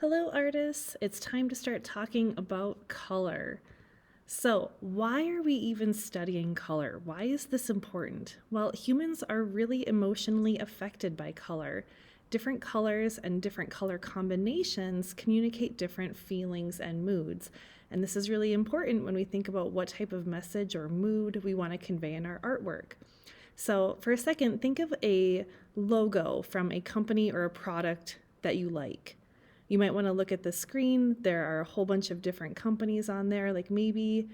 Hello, artists. It's time to start talking about color. So, why are we even studying color? Why is this important? Well, humans are really emotionally affected by color. Different colors and different color combinations communicate different feelings and moods. And this is really important when we think about what type of message or mood we want to convey in our artwork. So, for a second, think of a logo from a company or a product that you like. You might want to look at the screen. There are a whole bunch of different companies on there. Like maybe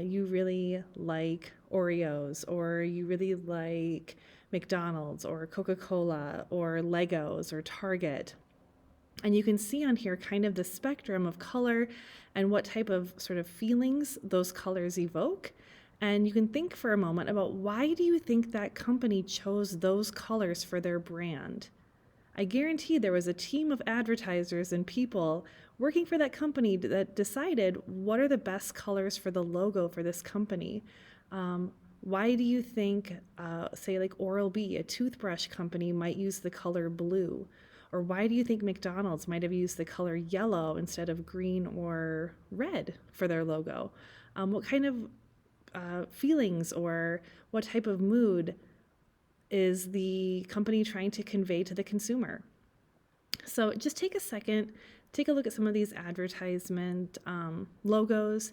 you really like Oreos, or you really like McDonald's, or Coca-Cola, or Legos, or Target. And you can see on here kind of the spectrum of color and what type of sort of feelings those colors evoke. And you can think for a moment about, why do you think that company chose those colors for their brand? I guarantee there was a team of advertisers and people working for that company that decided what are the best colors for the logo for this company. Why do you think, say, like Oral-B, a toothbrush company, might use the color blue? Or why do you think McDonald's might have used the color yellow instead of green or red for their logo? What kind of feelings or what type of mood is the company trying to convey to the consumer? So just take a second, take a look at some of these advertisement logos,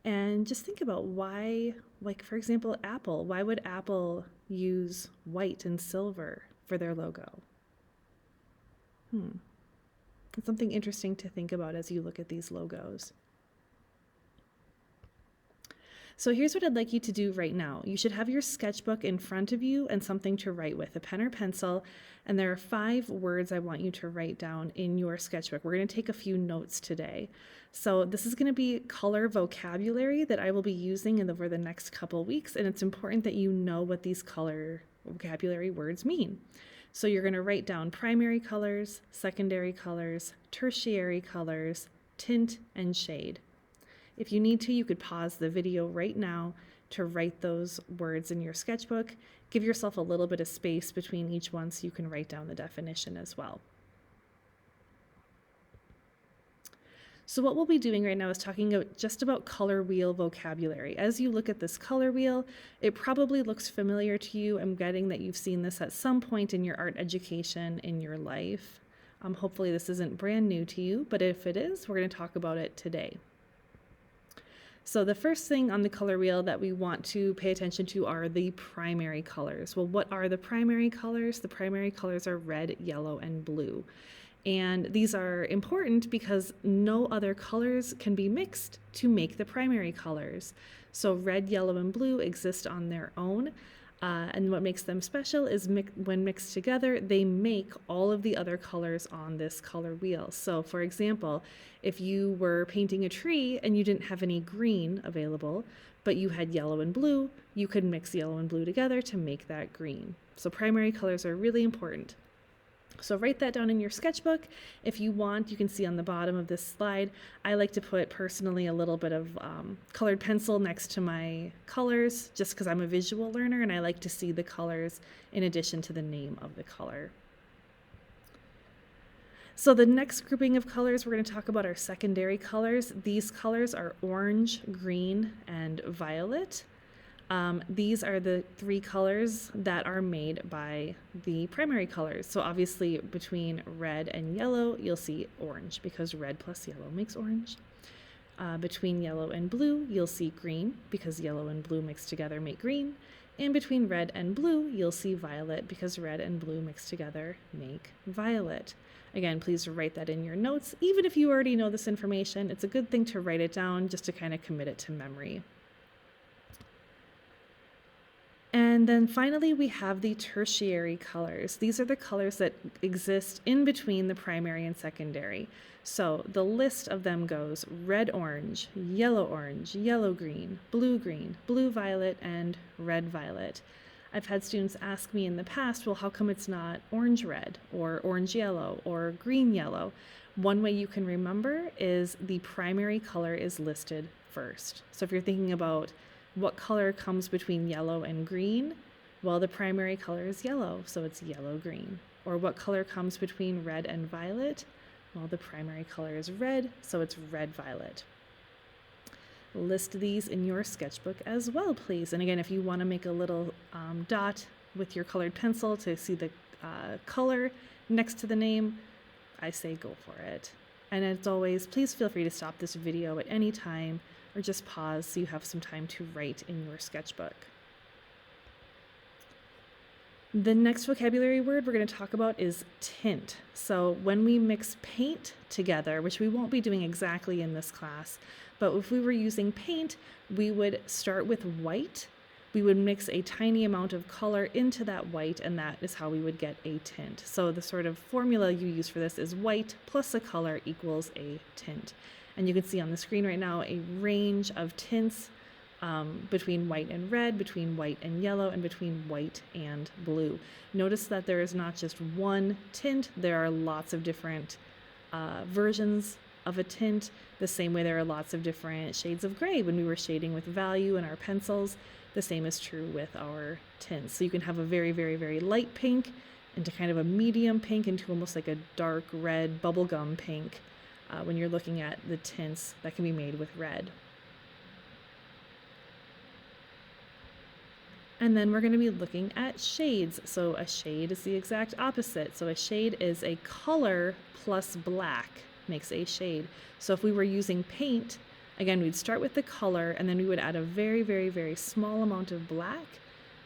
and just think about why, like for example, Apple. Why would Apple use white and silver for their logo? It's something interesting to think about as you look at these logos. So here's what I'd like you to do right now. You should have your sketchbook in front of you and something to write with, a pen or pencil. And there are 5 words I want you to write down in your sketchbook. We're going to take a few notes today. So this is going to be color vocabulary that I will be using over the next couple weeks. And it's important that you know what these color vocabulary words mean. So you're going to write down primary colors, secondary colors, tertiary colors, tint, and shade. If you need to, you could pause the video right now to write those words in your sketchbook. Give yourself a little bit of space between each one so you can write down the definition as well. So what we'll be doing right now is talking just about color wheel vocabulary. As you look at this color wheel, it probably looks familiar to you. I'm getting that you've seen this at some point in your art education in your life. Hopefully this isn't brand new to you, but if it is, we're going to talk about it today. So the first thing on the color wheel that we want to pay attention to are the primary colors. Well, what are the primary colors? The primary colors are red, yellow, and blue. And these are important because no other colors can be mixed to make the primary colors. So red, yellow, and blue exist on their own. And what makes them special is when mixed together, they make all of the other colors on this color wheel. So for example, if you were painting a tree and you didn't have any green available, but you had yellow and blue, you could mix yellow and blue together to make that green. So primary colors are really important. So write that down in your sketchbook. If you want, you can see on the bottom of this slide, I like to put personally a little bit of colored pencil next to my colors, just because I'm a visual learner and I like to see the colors in addition to the name of the color. So the next grouping of colors, we're going to talk about our secondary colors. These colors are orange, green, and violet. These are the 3 colors that are made by the primary colors. So obviously between red and yellow, you'll see orange because red plus yellow makes orange. Between yellow and blue, you'll see green because yellow and blue mixed together make green. And between red and blue, you'll see violet because red and blue mixed together make violet. Again, please write that in your notes. Even if you already know this information, it's a good thing to write it down just to kind of commit it to memory. And then finally, we have the tertiary colors. These are the colors that exist in between the primary and secondary. So the list of them goes red-orange, yellow-green, blue-violet, and red-violet. I've had students ask me in the past, well, how come it's not orange-red or orange-yellow or green-yellow? One way you can remember is the primary color is listed first. So if you're thinking about what color comes between yellow and green? Well, the primary color is yellow, so it's yellow-green. Or what color comes between red and violet? Well, the primary color is red, so it's red violet. List these in your sketchbook as well, please. And again, if you want to make a little dot with your colored pencil to see the color next to the name, I say go for it. And as always, please feel free to stop this video at any time or just pause so you have some time to write in your sketchbook. The next vocabulary word we're going to talk about is tint. So when we mix paint together, which we won't be doing exactly in this class, but if we were using paint, we would start with white. We would mix a tiny amount of color into that white, and that is how we would get a tint. So the sort of formula you use for this is white plus a color equals a tint. And you can see on the screen right now a range of tints between white and red, between white and yellow, and between white and blue. Notice that there is not just one tint, there are lots of different versions of a tint, the same way there are lots of different shades of gray when we were shading with value in our pencils. The same is true with our tints. So you can have a very, very, very light pink into kind of a medium pink into almost like a dark red bubblegum pink when you're looking at the tints that can be made with red. And then we're going to be looking at shades. So a shade is the exact opposite. So a shade is a color plus black makes a shade. So if we were using paint, again, we'd start with the color and then we would add a very, very, very small amount of black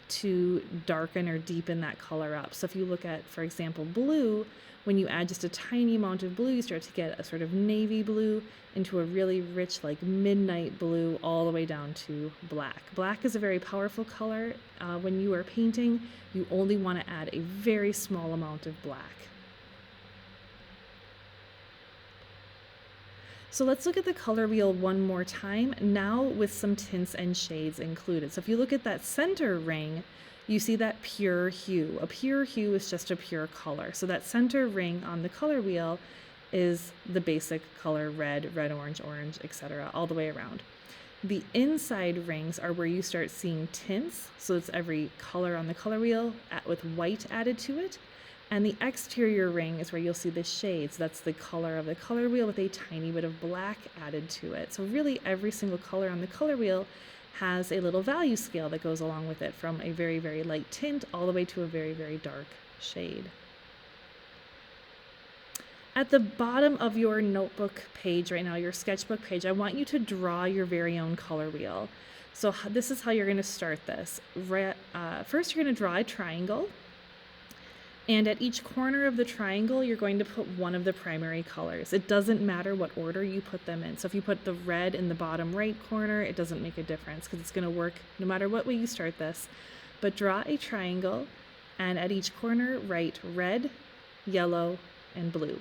to darken or deepen that color up. So if you look at, for example, blue, when you add just a tiny amount of blue, you start to get a sort of navy blue into a really rich, like midnight blue, all the way down to black. Black is a very powerful color. When you are painting, you only want to add a very small amount of black. So let's look at the color wheel one more time, now with some tints and shades included. So if you look at that center ring, you see that pure hue. A pure hue is just a pure color. So that center ring on the color wheel is the basic color red, red, orange, orange, etc., all the way around. The inside rings are where you start seeing tints. So it's every color on the color wheel with white added to it. And the exterior ring is where you'll see the shades. That's the color of the color wheel with a tiny bit of black added to it. So really every single color on the color wheel has a little value scale that goes along with it, from a very, very light tint all the way to a very, very dark shade. At the bottom of your notebook page right now, your sketchbook page, I want you to draw your very own color wheel. So this is how you're going to start this. First, you're going to draw a triangle. And at each corner of the triangle, you're going to put one of the primary colors. It doesn't matter what order you put them in. So if you put the red in the bottom right corner, it doesn't make a difference because it's going to work no matter what way you start this. But draw a triangle, and at each corner, write red, yellow, and blue.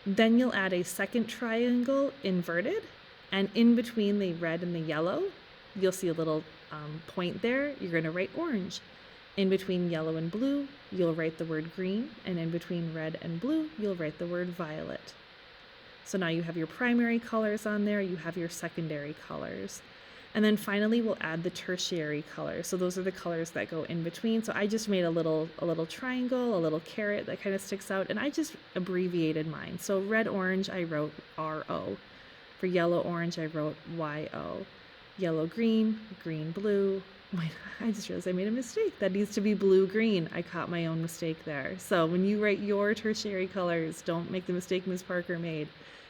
Then you'll add a second triangle inverted, and in between the red and the yellow, you'll see a little point there. You're going to write orange. In between yellow and blue, you'll write the word green, and in between red and blue, you'll write the word violet. So now you have your primary colors on there, you have your secondary colors. And then finally, we'll add the tertiary colors. So those are the colors that go in between. So I just made a little triangle, a little carrot that kind of sticks out, and I just abbreviated mine. So red orange, I wrote RO. For yellow orange, I wrote YO. Yellow green, green blue. Wait, I just realized I made a mistake. That needs to be blue green. I caught my own mistake there. So when you write your tertiary colors, don't make the mistake Ms. Parker made.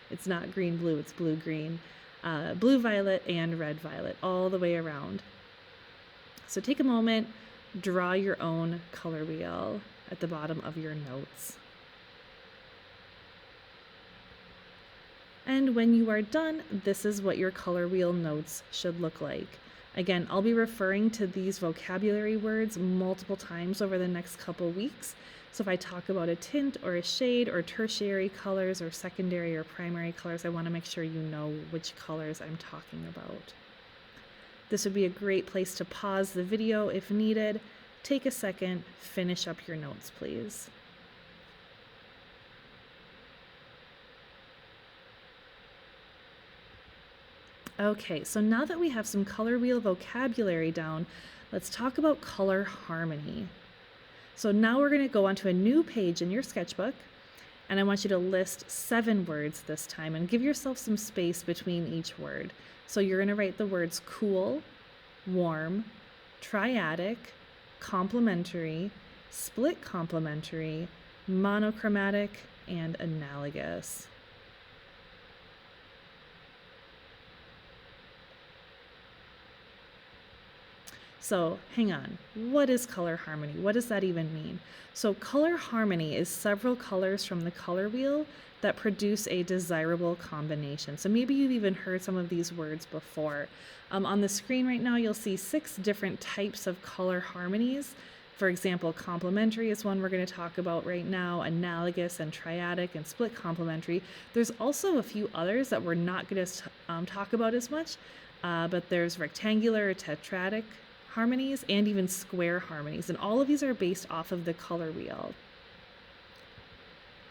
It's not green blue, it's blue green. Blue violet and red violet all the way around. So take a moment, draw your own color wheel at the bottom of your notes. And when you are done, this is what your color wheel notes should look like. Again, I'll be referring to these vocabulary words multiple times over the next couple weeks. So if I talk about a tint or a shade or tertiary colors or secondary or primary colors, I want to make sure you know which colors I'm talking about. This would be a great place to pause the video if needed. Take a second, finish up your notes, please. Okay, so now that we have some color wheel vocabulary down, let's talk about color harmony. So now we're going to go onto a new page in your sketchbook, And I want you to list 7 words this time and give yourself some space between each word. So you're going to write the words cool, warm, triadic, complementary, split complementary, monochromatic, and analogous. So hang on, what is color harmony? What does that even mean? So color harmony is several colors from the color wheel that produce a desirable combination. So maybe you've even heard some of these words before. On the screen right now, you'll see 6 different types of color harmonies. For example, complementary is one we're going to talk about right now, analogous and triadic and split complementary. There's also a few others that we're not going to talk about as much, but there's rectangular, tetradic harmonies, and even square harmonies. And all of these are based off of the color wheel.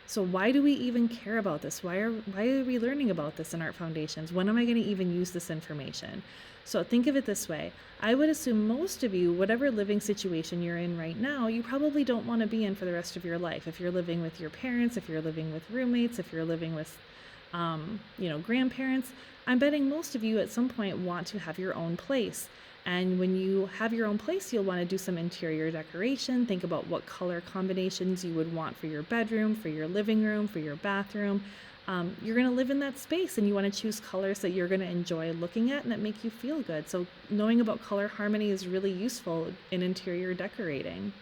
So why do we even care about this? Why are we learning about this in Art Foundations? When am I going to even use this information? So think of it this way. I would assume most of you, whatever living situation you're in right now, you probably don't want to be in for the rest of your life. If you're living with your parents, if you're living with roommates, if you're living with grandparents, I'm betting most of you at some point want to have your own place. And when you have your own place, you'll want to do some interior decoration. Think about what color combinations you would want for your bedroom, for your living room, for your bathroom. You're going to live in that space and you want to choose colors that you're going to enjoy looking at and that make you feel good. So knowing about color harmony is really useful in interior decorating.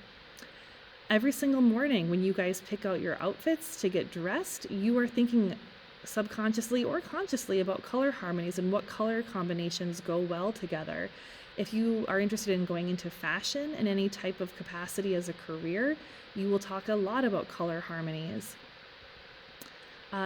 Every single morning when you guys pick out your outfits to get dressed, you are thinking subconsciously or consciously about color harmonies and what color combinations go well together. If you are interested in going into fashion in any type of capacity as a career, you will talk a lot about color harmonies.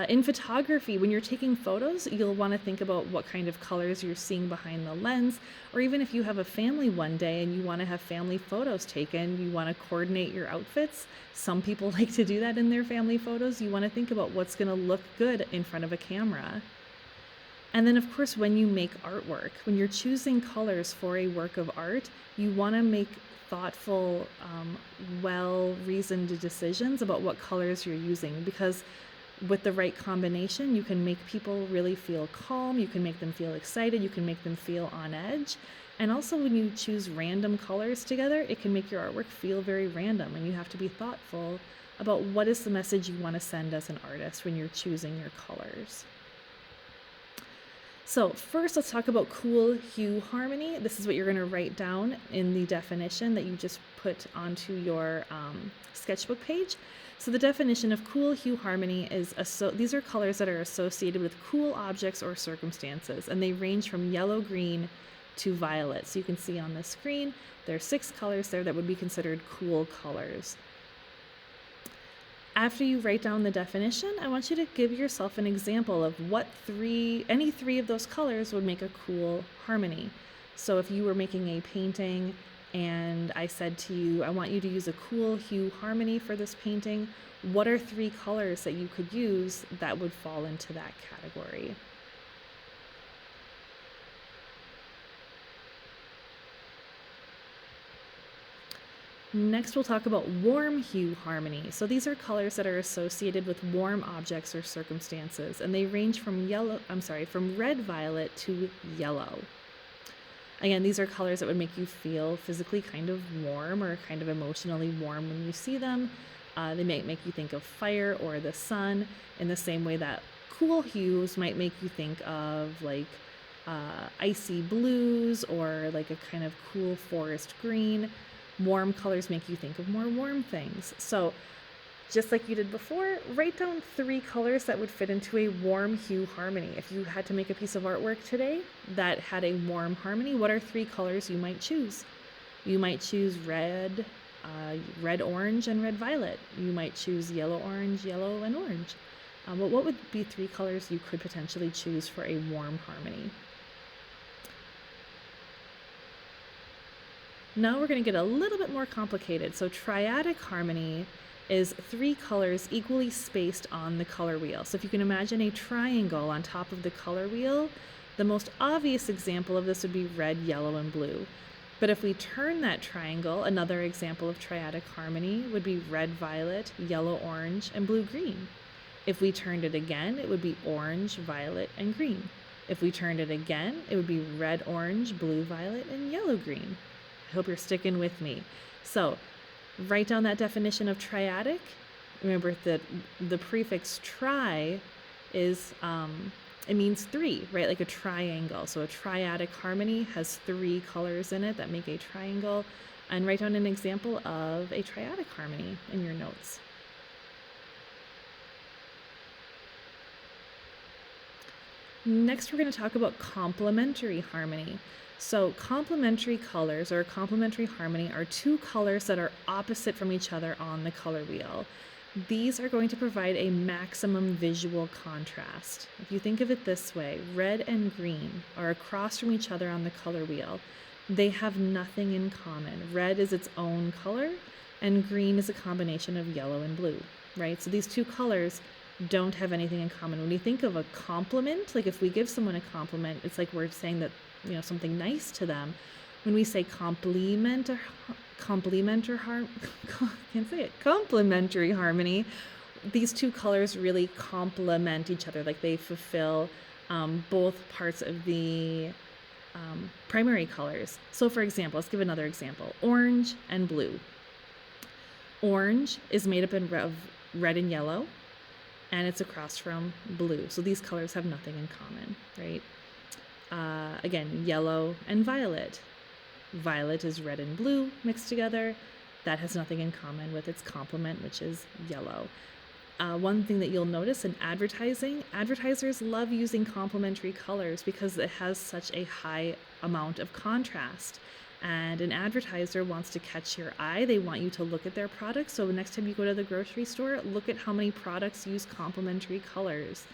In photography, when you're taking photos, you'll want to think about what kind of colors you're seeing behind the lens, or even if you have a family one day and you want to have family photos taken, you want to coordinate your outfits. Some people like to do that in their family photos. You want to think about what's going to look good in front of a camera. And then, of course, when you make artwork, when you're choosing colors for a work of art, you want to make thoughtful, well-reasoned decisions about what colors you're using, because with the right combination, you can make people really feel calm, you can make them feel excited, you can make them feel on edge. And also when you choose random colors together, it can make your artwork feel very random, and you have to be thoughtful about what is the message you want to send as an artist when you're choosing your colors. So first, let's talk about cool hue harmony. This is what you're going to write down in the definition that you just put onto your sketchbook page. So the definition of cool hue harmony is these are colors that are associated with cool objects or circumstances, and they range from yellow-green to violet. So you can see on the screen, there are 6 colors there that would be considered cool colors. After you write down the definition, I want you to give yourself an example of what any three of those colors would make a cool harmony. So if you were making a painting and I said to you, I want you to use a cool hue harmony for this painting, what are 3 colors that you could use that would fall into that category? Next, we'll talk about warm hue harmony. So these are colors that are associated with warm objects or circumstances, and they range from red-violet to yellow. Again, these are colors that would make you feel physically kind of warm or kind of emotionally warm when you see them. They might make you think of fire or the sun, in the same way that cool hues might make you think of like icy blues or like a kind of cool forest green. Warm colors make you think of more warm things. So just like you did before, write down 3 colors that would fit into a warm hue harmony. If you had to make a piece of artwork today that had a warm harmony, what are 3 colors you might choose? You might choose red, red-orange, and red-violet. You might choose yellow-orange, yellow, and orange. But what would be 3 colors you could potentially choose for a warm harmony? Now we're going to get a little bit more complicated. So triadic harmony is 3 colors equally spaced on the color wheel. So if you can imagine a triangle on top of the color wheel, the most obvious example of this would be red, yellow, and blue. But if we turn that triangle, another example of triadic harmony would be red, violet, yellow, orange, and blue, green. If we turned it again, it would be orange, violet, and green. If we turned it again, it would be red, orange, blue, violet, and yellow, green. I hope you're sticking with me. So write down that definition of triadic. Remember that the prefix tri is, it means three, right? Like a triangle. So a triadic harmony has three colors in it that make a triangle. And write down an example of a triadic harmony in your notes. Next, we're going to talk about complementary harmony. So complementary colors or complementary harmony are two colors that are opposite from each other on the color wheel. These are going to provide a maximum visual contrast. If you think of it this way, red and green are across from each other on the color wheel. They have nothing in common. Red is its own color, and green is a combination of yellow and blue, right? So these two colors don't have anything in common. When you think of a compliment, like if we give someone a compliment, it's like we're saying that, something nice to them. When we say complementary harmony, these two colors really complement each other, like they fulfill both parts of the primary colors. So for example, let's give another example, orange and blue. Orange is made up of red and yellow, and it's across from blue. So these colors have nothing in common, right? Again, yellow and violet. Violet is red and blue mixed together. That has nothing in common with its complement, which is yellow. One thing that you'll notice in advertising, advertisers love using complementary colors because it has such a high amount of contrast. And an advertiser wants to catch your eye. They want you to look at their products. So next time you go to the grocery store, look at how many products use complementary colors.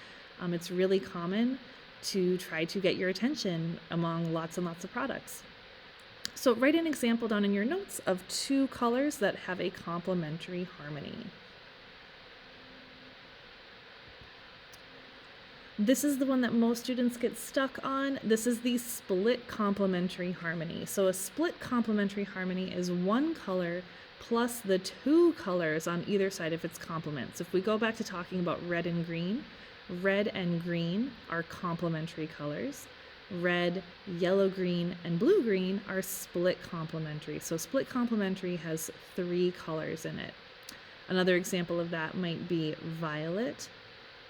It's really common to try to get your attention among lots and lots of products. So write an example down in your notes of two colors that have a complementary harmony. This is the one that most students get stuck on. This is the split complementary harmony. So a split complementary harmony is one color plus the two colors on either side of its complement. So if we go back to talking about red and green are complementary colors. Red, yellow, green, and blue, green are split complementary. So split complementary has three colors in it. Another example of that might be violet.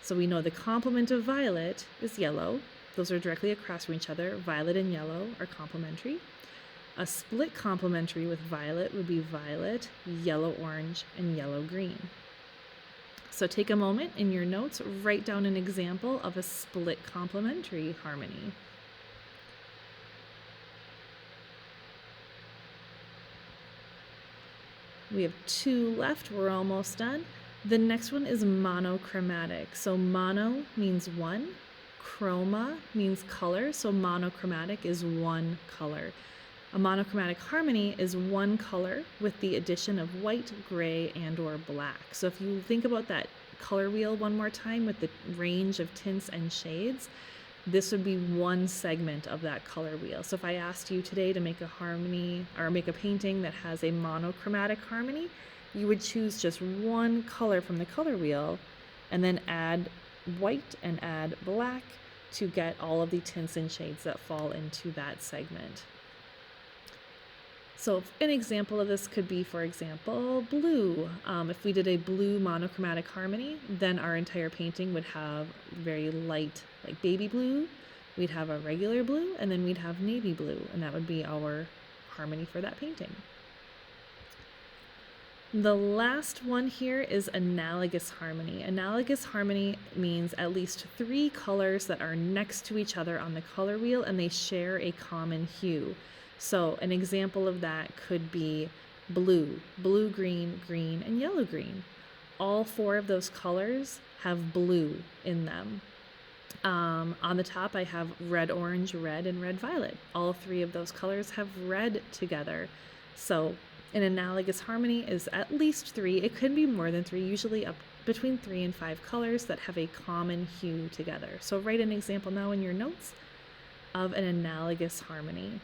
So we know the complement of violet is yellow. Those are directly across from each other. Violet and yellow are complementary. A split complementary with violet would be violet, yellow, orange, and yellow, green. So take a moment in your notes, write down an example of a split complementary harmony. We have two left, we're almost done. The next one is monochromatic. So mono means one, chroma means color, so monochromatic is one color. A monochromatic harmony is one color with the addition of white, gray, and or black. So if you think about that color wheel one more time with the range of tints and shades, this would be one segment of that color wheel. So if I asked you today to make a harmony or make a painting that has a monochromatic harmony, you would choose just one color from the color wheel and then add white and add black to get all of the tints and shades that fall into that segment. So an example of this could be, for example, blue. If we did a blue monochromatic harmony, then our entire painting would have very light, like baby blue. We'd have a regular blue, and then we'd have navy blue, and that would be our harmony for that painting. The last one here is analogous harmony. Analogous harmony means at least three colors that are next to each other on the color wheel and they share a common hue. So an example of that could be blue, blue, green, green, and yellow, green. All four of those colors have blue in them. On the top, I have red, orange, red, and red, violet. All three of those colors have red together. So an analogous harmony is at least three. It could be more than three, usually up between 3 and 5 colors that have a common hue together. So write an example now in your notes of an analogous harmony.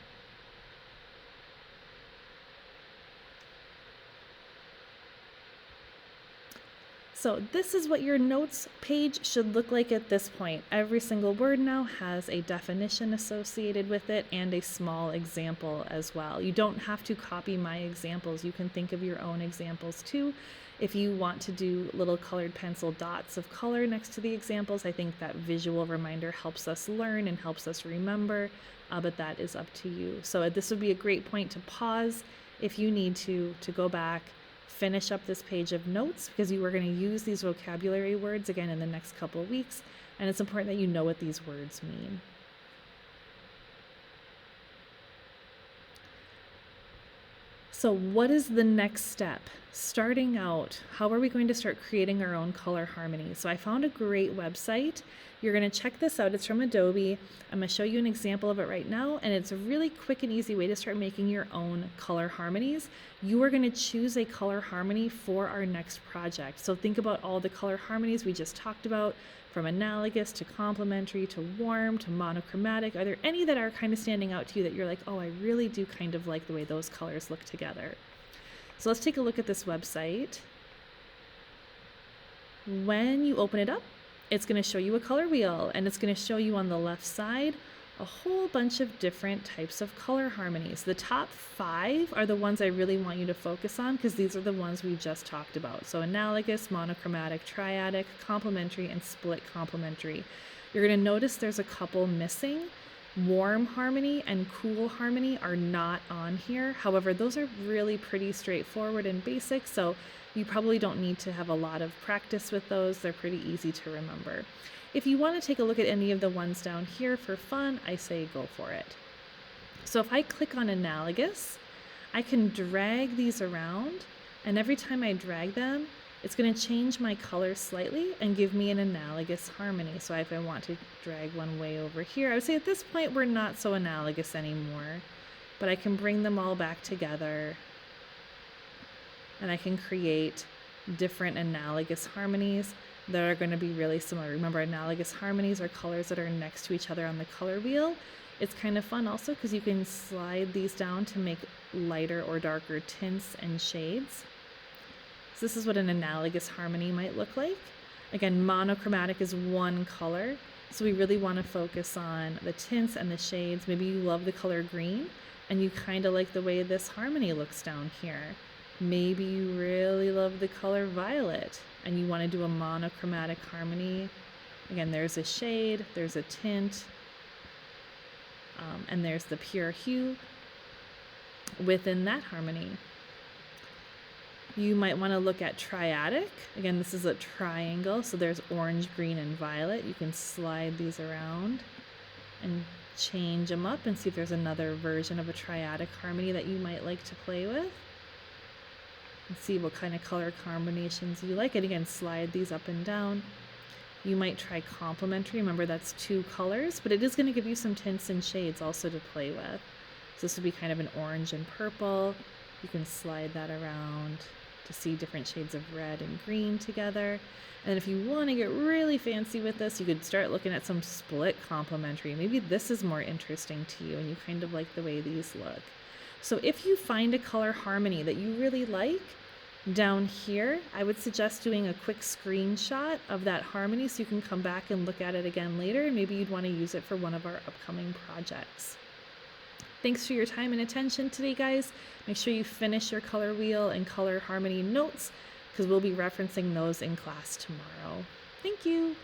So this is what your notes page should look like at this point. Every single word now has a definition associated with it and a small example as well. You don't have to copy my examples. You can think of your own examples too. If you want to do little colored pencil dots of color next to the examples, I think that visual reminder helps us learn and helps us remember, but that is up to you. So this would be a great point to pause if you need to go back, finish up this page of notes, because you are going to use these vocabulary words again in the next couple of weeks, and it's important that you know what these words mean. So what is the next step? Starting out, how are we going to start creating our own color harmony? So I found a great website. You're going to check this out. It's from Adobe. I'm going to show you an example of it right now, and it's a really quick and easy way to start making your own color harmonies. You are going to choose a color harmony for our next project. So think about all the color harmonies we just talked about, from analogous to complementary to warm to monochromatic. Are there any that are kind of standing out to you that you're like, oh, I really do kind of like the way those colors look together? So let's take a look at this website. When you open it up, it's going to show you a color wheel, and it's going to show you on the left side a whole bunch of different types of color harmonies. The top 5 are the ones I really want you to focus on, because these are the ones we just talked about. So analogous, monochromatic, triadic, complementary, and split complementary. You're going to notice there's a couple missing. Warm harmony and cool harmony are not on here. However, those are really pretty straightforward and basic, so you probably don't need to have a lot of practice with those. They're pretty easy to remember. If you want to take a look at any of the ones down here for fun, I say go for it. So if I click on analogous, I can drag these around, and every time I drag them, it's going to change my color slightly and give me an analogous harmony. So if I want to drag one way over here, I would say at this point we're not so analogous anymore, but I can bring them all back together, and I can create different analogous harmonies that are going to be really similar. Remember, analogous harmonies are colors that are next to each other on the color wheel. It's kind of fun also because you can slide these down to make lighter or darker tints and shades. So this is what an analogous harmony might look like. Again, monochromatic is one color, so we really want to focus on the tints and the shades. Maybe you love the color green and you kind of like the way this harmony looks down here. Maybe you really love the color violet and you want to do a monochromatic harmony. Again, there's a shade, there's a tint, and there's the pure hue within that harmony. You might want to look at triadic. Again, this is a triangle, so there's orange, green, and violet. You can slide these around and change them up and see if there's another version of a triadic harmony that you might like to play with. And see what kind of color combinations you like. And again, slide these up and down. You might try complementary. Remember, that's 2 colors, but it is going to give you some tints and shades also to play with. So this would be kind of an orange and purple. You can slide that around to see different shades of red and green together. And if you want to get really fancy with this, you could start looking at some split complementary. Maybe this is more interesting to you and you kind of like the way these look. So if you find a color harmony that you really like, down here, I would suggest doing a quick screenshot of that harmony so you can come back and look at it again later, and maybe you'd want to use it for one of our upcoming projects. Thanks for your time and attention today, guys. Make sure you finish your color wheel and color harmony notes because we'll be referencing those in class tomorrow. Thank you.